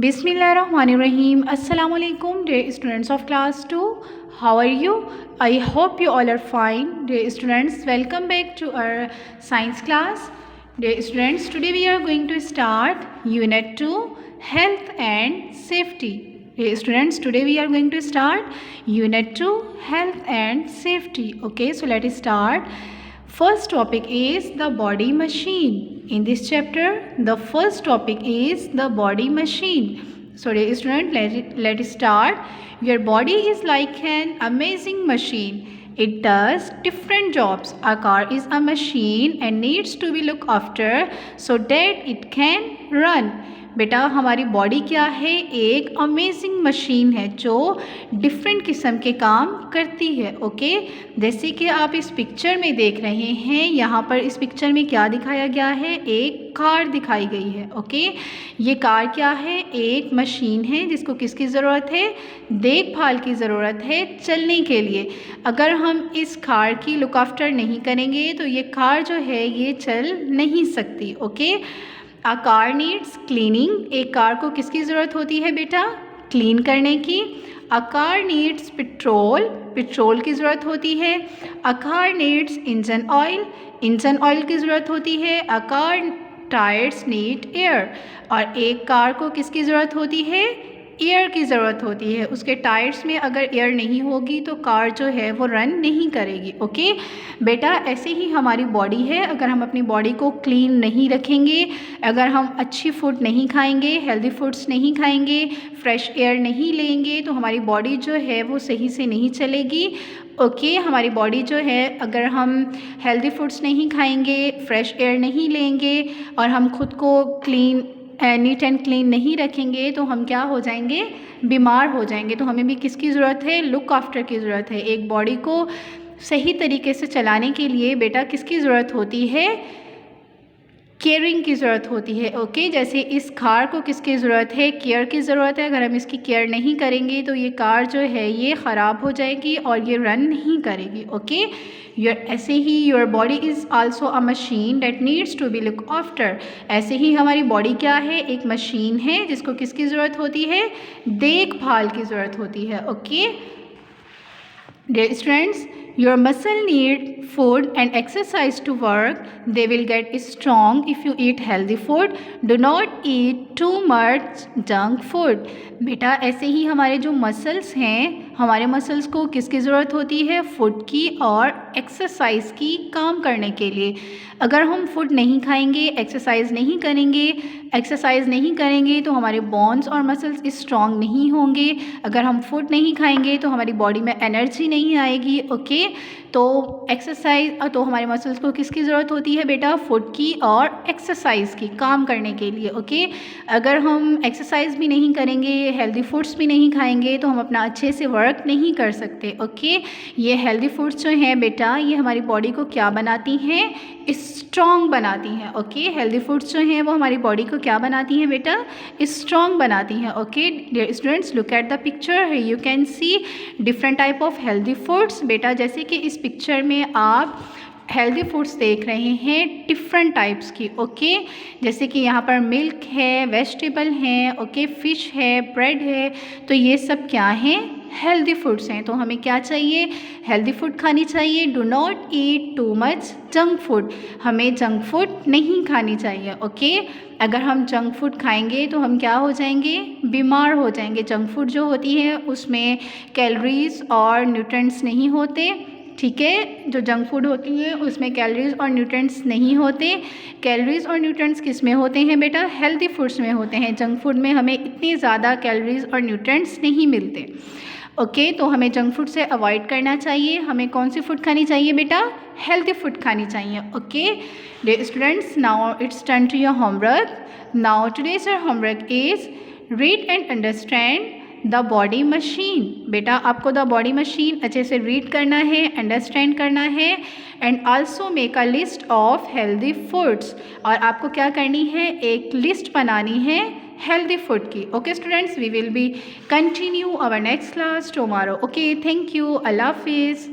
Bismillahirrahmanirrahim. Assalamu alaikum, dear students of class 2. How are you? I hope you all are fine. Dear students, welcome back to our science class. Dear students, today we are going to start Unit 2, Health and Safety. Dear students, today we are going to start Unit 2, Health and Safety. Okay, so let us start. First topic is the body machine. In this chapter, the first topic is the body machine. So dear student, let us start. Your body is like an amazing machine. It does different jobs. A car is a machine and needs to be looked after so that it can run. बेटा हमारी body क्या है? एक amazing machine है जो different किस्म के काम करती है। ओके, जैसे कि आप इस पिक्चर में देख रहे हैं, यहाँ पर इस पिक्चर में क्या दिखाया गया है? एक कार दिखाई गई है। ओके, ये कार क्या है? एक मशीन है जिसको किसकी ज़रूरत है? देखभाल की ज़रूरत है चलने के लिए। अगर हम इस कार की लुक आफ्टर नहीं करेंगे तो ये कार जो है ये चल नहीं सकती। Okay, a car needs cleaning. एक कार को किसकी ज़रूरत होती है बेटा? क्लीन करने की। A car needs petrol. Petrol की ज़रूरत होती है। A car needs engine oil. Engine oil की ज़रूरत होती है। A car tyres need air. और एक कार को किसकी ज़रूरत होती है? एयर की ज़रूरत होती है। उसके टायर्स में अगर एयर नहीं होगी तो कार जो है वो रन नहीं करेगी। ओके बेटा, ऐसे ही हमारी बॉडी है। अगर हम अपनी बॉडी को क्लीन नहीं रखेंगे, अगर हम अच्छी फूड नहीं खाएंगे, हेल्दी फूड्स नहीं खाएंगे, फ्रेश एयर नहीं लेंगे तो हमारी बॉडी जो है वो सही से नहीं चलेगी। ओके, हमारी बॉडी जो है, अगर हम हेल्दी फूड्स नहीं खाएंगे, फ्रेश एयर नहीं लेंगे और हम खुद को क्लीन नीट एंड क्लीन नहीं रखेंगे तो हम क्या हो जाएंगे? बीमार हो जाएंगे। तो हमें भी किसकी ज़रूरत है? लुक आफ्टर की ज़रूरत है। एक बॉडी को सही तरीके से चलाने के लिए बेटा किसकी ज़रूरत होती है? केयरिंग की ज़रूरत होती है। ओके, जैसे इस कार को किसकी ज़रूरत है? केयर की ज़रूरत है। अगर हम इसकी केयर नहीं करेंगे तो ये कार जो है ये ख़राब हो जाएगी और ये रन नहीं करेगी। ओके, ऐसे ही your body is also a machine that needs to be look after. ऐसे ही हमारी बॉडी क्या है? एक मशीन है जिसको किसकी ज़रूरत होती है? देखभाल की ज़रूरत होती है। Okay dear students, your muscle need food and exercise to work. They will get strong if you eat healthy food. Do not eat too much junk food. बेटा ऐसे ही हमारे जो मसल्स हैं, हमारे मसल्स को किसकी ज़रूरत होती है? फूड की और एक्सरसाइज की काम करने के लिए। अगर हम फूड नहीं खाएंगे, एक्सरसाइज नहीं करेंगे तो हमारे बोन्स और मसल्स स्ट्रॉन्ग नहीं होंगे। अगर हम फूड नहीं खाएंगे तो हमारी बॉडी में एनर्जी नहीं आएगी। ओके, तो तो हमारे मसल्स को किसकी ज़रूरत होती है बेटा? फूड की और एक्सरसाइज की काम करने के लिए। ओके, अगर हम एक्सरसाइज भी नहीं करेंगे, हेल्दी फूड्स भी नहीं खाएंगे तो हम अपना अच्छे से वर्क नहीं कर सकते। ओके, ये हेल्दी फूड्स जो हैं बेटा ये हमारी बॉडी को क्या बनाती हैं? स्ट्रॉन्ग बनाती हैं। ओके, हेल्दी फूड्स जो हैं वो हमारी बॉडी को क्या बनाती हैं बेटा? स्ट्रॉन्ग बनाती हैं। Okay dear students, look at the picture, you can see different type of healthy foods. बेटा जैसे कि इस पिक्चर में आप हेल्दी फूड्स देख रहे हैं डिफरेंट टाइप्स की। ओके, जैसे कि यहाँ पर मिल्क है, वेजिटेबल हैं, ओके, फ़िश है, ब्रेड है, तो ये सब क्या हैं? हेल्दी फूड्स हैं। तो हमें क्या चाहिए? हेल्दी फूड खानी चाहिए। Do not eat too much junk food. हमें जंक फूड नहीं खानी चाहिए। ओके, अगर हम जंक फूड खाएंगे तो हम क्या हो जाएंगे? बीमार हो जाएंगे। जंक फूड जो होती है उसमें कैलोरीज और न्यूट्रिएंट्स नहीं होते। ठीक है, जो जंक फूड होती है उसमें कैलोरीज और न्यूट्रिएंट्स नहीं होते। कैलोरीज और न्यूट्रिएंट्स किस में होते हैं बेटा? हेल्दी फूड्स में होते हैं। जंक फूड में हमें इतनी ज़्यादा कैलोरीज और न्यूट्रिएंट्स नहीं मिलते। ओके, तो हमें जंक फूड से अवॉइड करना चाहिए। हमें कौन सी फूड खानी चाहिए बेटा? हेल्दी फूड खानी चाहिए। Okay dear students, now it's turn to your homework. Now today's your homework is read and understand the body machine. बेटा आपको द बॉडी मशीन अच्छे से रीड करना है, अंडरस्टैंड करना है and also make a list of healthy foods. और आपको क्या करनी है? एक लिस्ट बनानी है हेल्दी फूड की। Okay students, we will be continue our next class tomorrow. Okay, thank you, अल्लाह हाफिज़।